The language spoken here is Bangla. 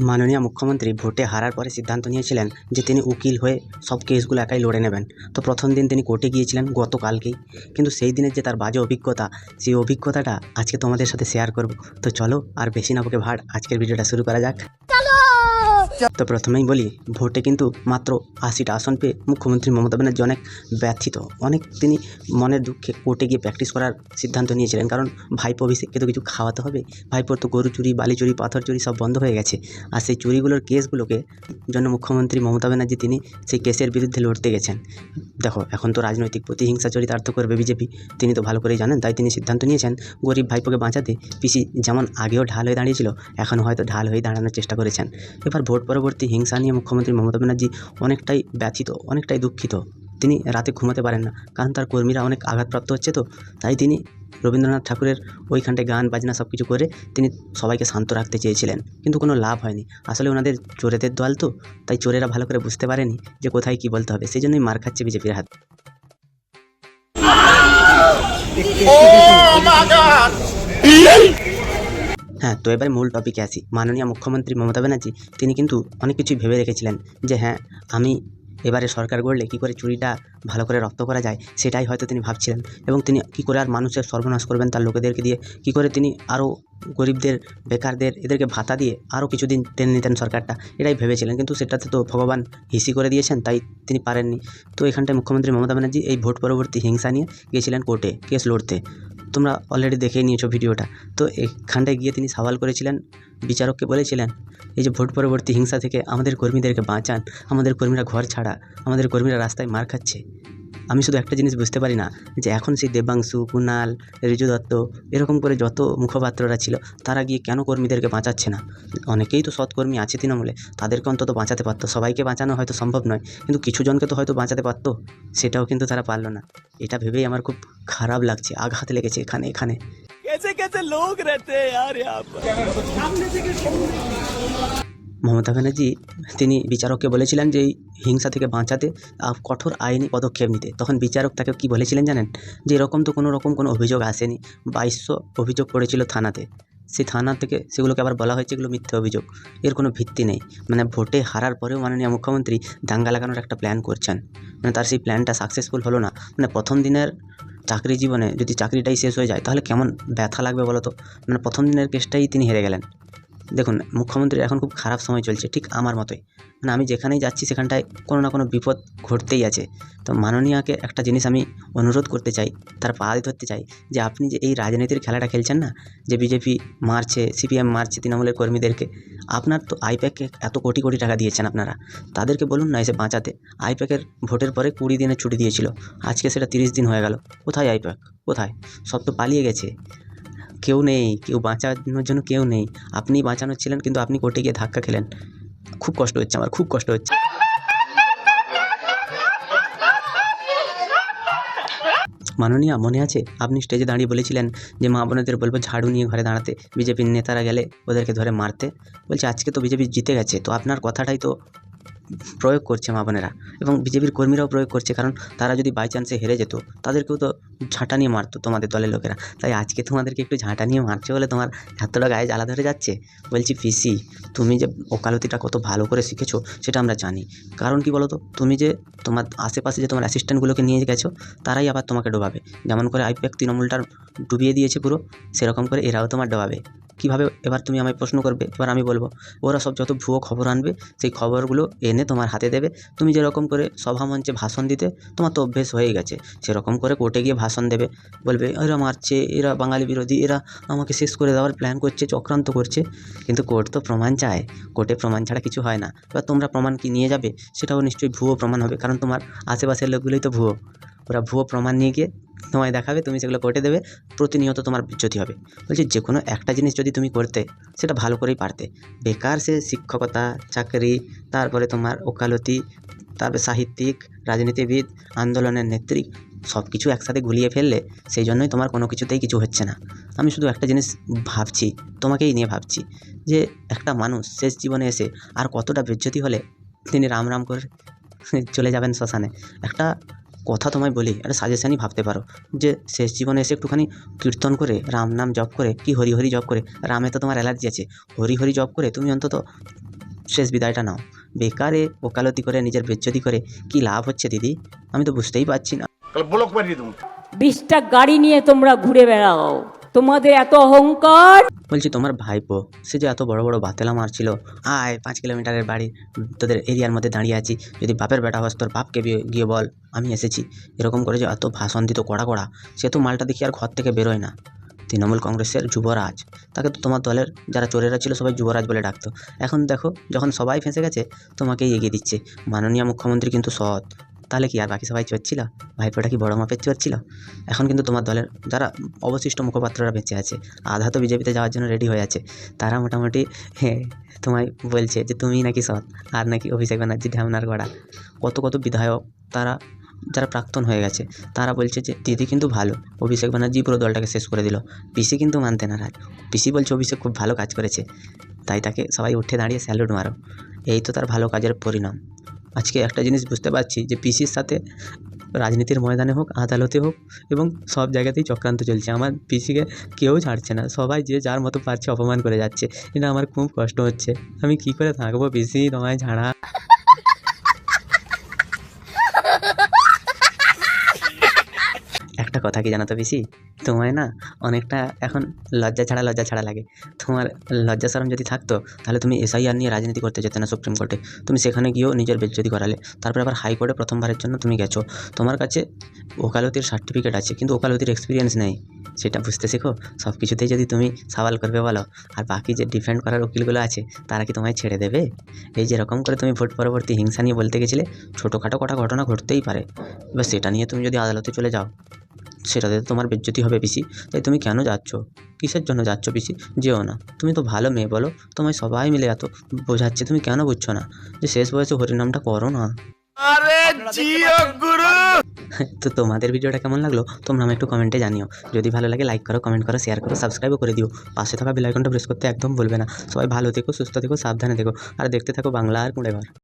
মাননীয় মুখ্যমন্ত্রী ভোটে হারার পরে সিদ্ধান্ত নিয়েছিলেন যে তিনি উকিল হয়ে সব কেসগুলো একাই লড়ে নেবেন। তো প্রথম দিন তিনি কোর্টে গিয়েছিলেন গতকালকেই, কিন্তু সেই দিনের যে তার বাজে অভিজ্ঞতা, সেই অভিজ্ঞতাটা আজকে তোমাদের সাথে শেয়ার করব। তো চলো আর বেশি না বকে ভাট আজকের ভিডিওটা শুরু করা যাক। তো প্রথমেই বলি, ভোটে কিন্তু মাত্র 80টা আসন পেয়ে মুখ্যমন্ত্রী মমতা ব্যানার্জি অনেক ব্যথিত। তিনি মনের দুঃখে কোর্টে গিয়ে প্র্যাকটিস করার সিদ্ধান্ত নিয়েছিলেন, কারণ ভাইপো অভিষেককে তো কিছু খাওয়াতে হবে। ভাইপোর তো গরু চুরি, বালি চুরি, পাথর চুরি সব বন্ধ হয়ে গেছে, আর সেই চুরিগুলোর কেসগুলোকে জন্য মুখ্যমন্ত্রী মমতা ব্যানার্জি তিনি সেই কেসের বিরুদ্ধে লড়তে গেছেন। দেখো, এখন তো রাজনৈতিক প্রতিহিংসা চরিতার্থ করবে বিজেপি, তিনি তো ভালো করেই জানেন। তাই তিনি সিদ্ধান্ত নিয়েছেন গরিব ভাইপোকে বাঁচাতে পিসি যেমন আগেও ঢাল হয়ে দাঁড়িয়েছিল, এখনও হয়তো ঢাল হয়ে দাঁড়ানোর চেষ্টা করেছেন। এবার ভোট পরবর্তী হিংসা নিয়ে মুখ্যমন্ত্রী মমতা ব্যানার্জি অনেকটাই ব্যথিত, অনেকটাই দুঃখিত। তিনি রাতে ঘুমাতে পারেন না, কারণ তার কর্মীরা অনেক আঘাতপ্রাপ্ত হচ্ছে। তো তাই তিনি রবীন্দ্রনাথ ঠাকুরের ওইখানটায় গান বাজনা সব কিছু করে তিনি সবাইকে শান্ত রাখতে চেয়েছিলেন, কিন্তু কোনো লাভ হয়নি। আসলে ওনাদের চোরেদের দল তো, তাই চোরেরা ভালো করে বুঝতে পারেনি যে কোথায় কী বলতে হবে, সেই জন্যই মার খাচ্ছে বিজেপির হাত। হ্যাঁ, তো এবারে মূল টপিকে আসি। মাননীয় মুখ্যমন্ত্রী মমতা ব্যানার্জি তিনি কিন্তু অনেক কিছুই ভেবে রেখেছিলেন যে হ্যাঁ, আমি এবারে সরকার গড়লে কী করে চুরিটা ভালো করে রপ্ত করা যায়, সেটাই হয়তো তিনি ভাবছিলেন। এবং তিনি কী করে আর মানুষের সর্বনাশ করবেন তার লোকেদেরকে দিয়ে, কী করে তিনি আরও গরিবদের, বেকারদের এদেরকে ভাতা দিয়ে আরও কিছুদিন টেনে নিতেন সরকারটা, এটাই ভেবেছিলেন। কিন্তু সেটাতে তো ভগবান হিসি করে দিয়েছেন, তাই তিনি পারেননি। তো এখানটায় মুখ্যমন্ত্রী মমতা ব্যানার্জি এই ভোট পরবর্তী হিংসা নিয়ে গিয়েছিলেন কোর্টে কেস লড়তে। তোমরা অলরেডি দেখেই নিয়েছো ভিডিওটা। তো এখানটায় গিয়ে তিনি সওয়াল করেছিলেন, বিচারককে বলেছিলেন, এই যে ভোট পরবর্তী হিংসা থেকে আমাদের কর্মীদেরকে বাঁচান, আমাদের কর্মীরা ঘর ছাড়া, আমাদের কর্মীরা রাস্তায় মার খাচ্ছে। আমি শুধু একটা জিনিস বুঝতে পারি না, যে এখন সেই দেবাংশু, কুণাল, ঋজু দত্ত এরকম করে যত মুখপাত্ররা ছিল, তারা গিয়ে কেন কর্মীদেরকে বাঁচাচ্ছে না? অনেকেই তো সৎকর্মী আছে তৃণমূলে, তাদেরকে অন্তত বাঁচাতে পারতো। সবাইকে বাঁচানো হয়তো সম্ভব নয়, কিন্তু কিছু জনকে তো হয়তো বাঁচাতে পারতো, সেটাও কিন্তু তারা পারলো না। এটা ভেবেই আমার খুব খারাপ লাগছে, আঘাত লেগেছে এখানে। कैसे कैसे लोग रहते हैं यार यहाँ पर। মমতা ব্যানার্জি তিনি বিচারককে বলেছিলেন যে এই হিংসা থেকে বাঁচাতে কঠোর আইনি পদক্ষেপ নিতে। তখন বিচারক তাকে কী বলেছিলেন জানেন? যে এরকম তো কোনো অভিযোগ আসেনি, 2200 অভিযোগ পড়েছিল থানাতে, সেই থানা থেকে সেগুলোকে আবার বলা হয়েছে এগুলো মিথ্যে অভিযোগ, এর কোনো ভিত্তি নেই। মানে ভোটে হারার পরেও মাননীয় মুখ্যমন্ত্রী দাঙ্গা লাগানোর একটা প্ল্যান করছেন, মানে তার সেই প্ল্যানটা সাকসেসফুল হলো না। মানে প্রথম দিনের চাকরি জীবনে যদি চাকরিটাই শেষ হয়ে যায়, তাহলে কেমন ব্যথা লাগবে বলো তো? মানে প্রথম দিনের কেসটাই তিনি হেরে গেলেন। দেখুন, মুখ্যমন্ত্রীর এখন খুব খারাপ সময় চলছে, ঠিক আমার মতোই। মানে আমি যেখানেই যাচ্ছি সেখানটায় কোনো না কোনো বিপদ ঘটতেই আছে। তো মাননীয়াকে একটা জিনিস আমি অনুরোধ করতে চাই, তার পা ধরতে চাই, যে আপনি যে এই রাজনীতির খেলাটা খেলছেন না, যে বিজেপি মারছে, সিপিএম মারছে তৃণমূলের কর্মীদেরকে, আপনার তো আইপ্যাককে এত কোটি কোটি টাকা দিয়েছেন আপনারা, তাদেরকে বলুন না এসে বাঁচাতে। আইপ্যাকের ভোটের পরে 20 দিনের ছুটি দিয়েছিল, আজকে সেটা 30 দিন হয়ে গেল। কোথায় আইপ্যাক? কোথায়? সব তো পালিয়ে গেছে, কেউ নেই, কেউ বাঁচানোর জন্য কেউ নেই। আপনিই বাঁচানোর ছিলেন, কিন্তু আপনি কোর্টে গিয়ে ধাক্কা খেলেন। খুব কষ্ট হচ্ছে আমার, খুব কষ্ট হচ্ছে। মাননীয়া, মনে আছে আপনি স্টেজে দাঁড়িয়ে বলেছিলেন যে মা বোনেদের বলবো ঝাড়ু নিয়ে ঘরে দাঁড়াতে, বিজেপির নেতারা গেলে ওদেরকে ধরে মারতে। বলছে আজকে তো বিজেপি জিতে গেছে, তো আপনার কথাটাই তো প্রয়োগ করছে মা বোনেরা, এবং বিজেপির কর্মীরাও প্রয়োগ করছে। কারণ তারা যদি বাই চান্সে হেরে যেত, তাদেরকেও তো ঝাঁটা নিয়ে মারতো তোমাদের দলের লোকেরা। তাই আজকে তোমাদেরকে একটু ঝাঁটা নিয়ে মারছে বলে তোমার এতটা গায়ে জ্বালা ধরে যাচ্ছে। বলছি পিসি, তুমি যে ওকালতিটা কত ভালো করে শিখেছো সেটা আমরা জানি। কারণ কি বলো তো, তুমি যে তোমার আশেপাশে যে তোমার অ্যাসিস্ট্যান্টগুলোকে নিয়ে গেছো, তারাই আবার তোমাকে ডোবাবে। যেমন করে আইপ্যাক তৃণমূলটার ডুবিয়ে দিয়েছে পুরো, সেরকম করে এরাও তোমার ডোবাবে। কীভাবে? এবার তুমি আমায় প্রশ্ন করবে, এবার আমি বলবো। ওরা সব যত ভুয়ো খবর আনবে, সেই খবরগুলো এনে তোমার হাতে দেবে। তুমি যেরকম করে সভামঞ্চে ভাষণ দিতে তোমার তো অভ্যেস হয়ে গেছে, সেরকম করে কোর্টে গিয়ে ভাষণ দেবে। বলবে এরা মারছে, এরা বাঙালি বিরোধী, এরা আমাকে শেষ করে দেওয়ার প্ল্যান করছে, চক্রান্ত করছে। কিন্তু কোর্ট তো প্রমাণ চায়, কোর্টে প্রমাণ ছাড়া কিছু হয় না। এবার তোমরা প্রমাণ কি নিয়ে যাবে? সেটাও নিশ্চয়ই ভুয়ো প্রমাণ হবে, কারণ তোমার আশেপাশের লোকগুলোই তো ভুয়ো। ওরা ভুয়ো প্রমাণ নিয়ে গিয়ে তোমায় দেখাবে, তুমি সেগুলো কোর্টে দেবে, প্রতিনিয়ত তোমার বিচ্যুতি হবে। বলছি যে কোনো একটা জিনিস যদি তুমি করতে, সেটা ভালো করেই পারতে। বেকার সে শিক্ষকতা, চাকরি, তারপরে তোমার ওকালতি, তারপরে সাহিত্যিক, রাজনীতিবিদ, আন্দোলনের নেত্রী, সব কিছু একসাথে গুলিয়ে ফেললে, সেই জন্যই তোমার কোনো কিছুতেই কিছু হচ্ছে না। আমি শুধু একটা জিনিস ভাবছি, তোমাকেই নিয়ে ভাবছি, যে একটা মানুষ শেষ জীবনে এসে আর কতটা বেজ্জতি হলে তিনি রাম রাম করে চলে যাবেন শ্মশানে। একটা কথা তোমায় বলি, একটা সাজেশনই ভাবতে পারো, যে শেষ জীবনে এসে একটুখানি কীর্তন করে, রাম নাম জপ করে, কি হরি হরি জপ করে, রামে তো তোমার অ্যালার্জি আছে, হরি হরি জপ করে তুমি অন্তত শেষ বিদায়টা নাও। বেকারে ওকালতি করে নিজের বেজ্জতি করে কি লাভ হচ্ছে দিদি? আমি তো বুঝতেই পারছি না। 20টা গাড়ি নিয়ে তোমরা ঘুরে বেড়াও, তোমাদের এত অহংকার। বলছি তোমার ভাইপো সে যে এত বড় বড় বাতেলা মারছিল, আয় 5 কিলোমিটারের বাড়ি, তোদের এরিয়ার মধ্যে দাঁড়িয়ে আছি, যদি বাপের বেটা হস তোর বাপকে গিয়ে বল আমি এসেছি, এরকম করে যে এত ভাষণ দিত কড়া কড়া, সে তো মালটা দেখি আর ঘর থেকে বেরোয় না। তৃণমূল কংগ্রেসের যুবরাজ, তাকে তো তোমার দলের যারা চোরেরা ছিল সবাই যুবরাজ বলে ডাকতো। এখন দেখো যখন সবাই ফেঁসে গেছে তোমাকেই এগিয়ে দিচ্ছে। মাননীয় মুখ্যমন্ত্রী কিন্তু সৎ, তাহলে কি আর বাকি সবাই চোর ছিল? ভাইপোটা কি বড় মাপের চোর ছিল? এখন কিন্তু তোমার দলের যারা অবশিষ্ট মুখপাত্ররা বেঁচে আছে, আধা তো বিজেপিতে যাওয়ার জন্য রেডি হয়ে আছে, তারা মোটামুটি তোমায় বলছে যে তুমি নাকি সৎ, আর নাকি অভিষেক ব্যানার্জি ঢ্যামনার গড়া। কত কত বিধায়ক তারা যারা প্রাক্তন হয়ে গেছে তারা বলছে যে দিদি কিন্তু ভালো, অভিষেক ব্যানার্জি পুরো দলটাকে শেষ করে দিল। পিসি কিন্তু মানতে নারাজ, পিসি বলছে অভিষেক খুব ভালো কাজ করেছে, তাই তাকে সবাই উঠে দাঁড়িয়ে স্যালুট মারো। এই তো তার ভালো কাজের পরিণাম। আজকে একটা জিনিস বুঝতে পারছি যে পিসির সাথে রাজনীতির ময়দানে হোক, আদালতে হোক এবং সব জায়গাতেই চক্রান্ত চলছে। আমার পিসিকে কেউ ছাড়ছে না, সবাই যে যার মতো পারছে অপমান করে যাচ্ছে। এটা আমার খুব কষ্ট হচ্ছে, আমি কি করে থাকবো পিসি তোমায় ছাড়া। একটা কথা কি জানো তো পিসি, তোমায় না অনেকটা এখন লজ্জা ছাড়া লাগে। তোমার লজ্জা শরম যদি থাকতো তাহলে তুমি এসআইআর নিয়ে রাজনীতি করতে যেতে না সুপ্রিম কোর্টে। তুমি সেখানে গিয়েও নিজের বেজ্জতি করালে, তারপরে আবার হাইকোর্টে প্রথমবারের জন্য তুমি গেছো। তোমার কাছে ওকালতির সার্টিফিকেট আছে কিন্তু ওকালতির এক্সপিরিয়েন্স নেই, সেটা বুঝতে শেখো। সব কিছুতেই যদি তুমি সওয়াল করবে বলো, আর বাকি যে ডিফেন্ড করার উকিলগুলো আছে তারা কি তোমায় ছেড়ে দেবে? এই যেরকম করে তুমি ভোট পরবর্তী হিংসা নিয়ে বলতে গেছিলে, ছোটোখাটো কটা ঘটনা ঘটতেই পারে, এবার সেটা নিয়ে তুমি যদি আদালতে চলে যাও সেটাতে তো তোমার বেজ্জতি হবে পিসি। তাই তুমি কেন যাচ্ছ? কিসের জন্য যাচ্ছ পিসি? যেও না, তুমি তো ভালো মেয়ে বলো, তোমায় সবাই মিলে এত বোঝাচ্ছে, তুমি কেন বুঝছো না যে শেষ বয়সে হরিনামটা করো না? তো তোমাদের ভিডিওটা কেমন লাগলো তোমরা আমাকে একটু কমেন্টে জানিও। যদি ভালো লাগে লাইক করো, কমেন্ট করো, শেয়ার করো, সাবস্ক্রাইবও করে দিও। পাশে থাকা বেল আইকনটা প্রেস করতে একদম ভুলবে না। সবাই ভালো থেকো, সুস্থ থেকো, সাবধানে থেকো, আর দেখতে থাকো বাংলা আর কুঁড়ে ঘর।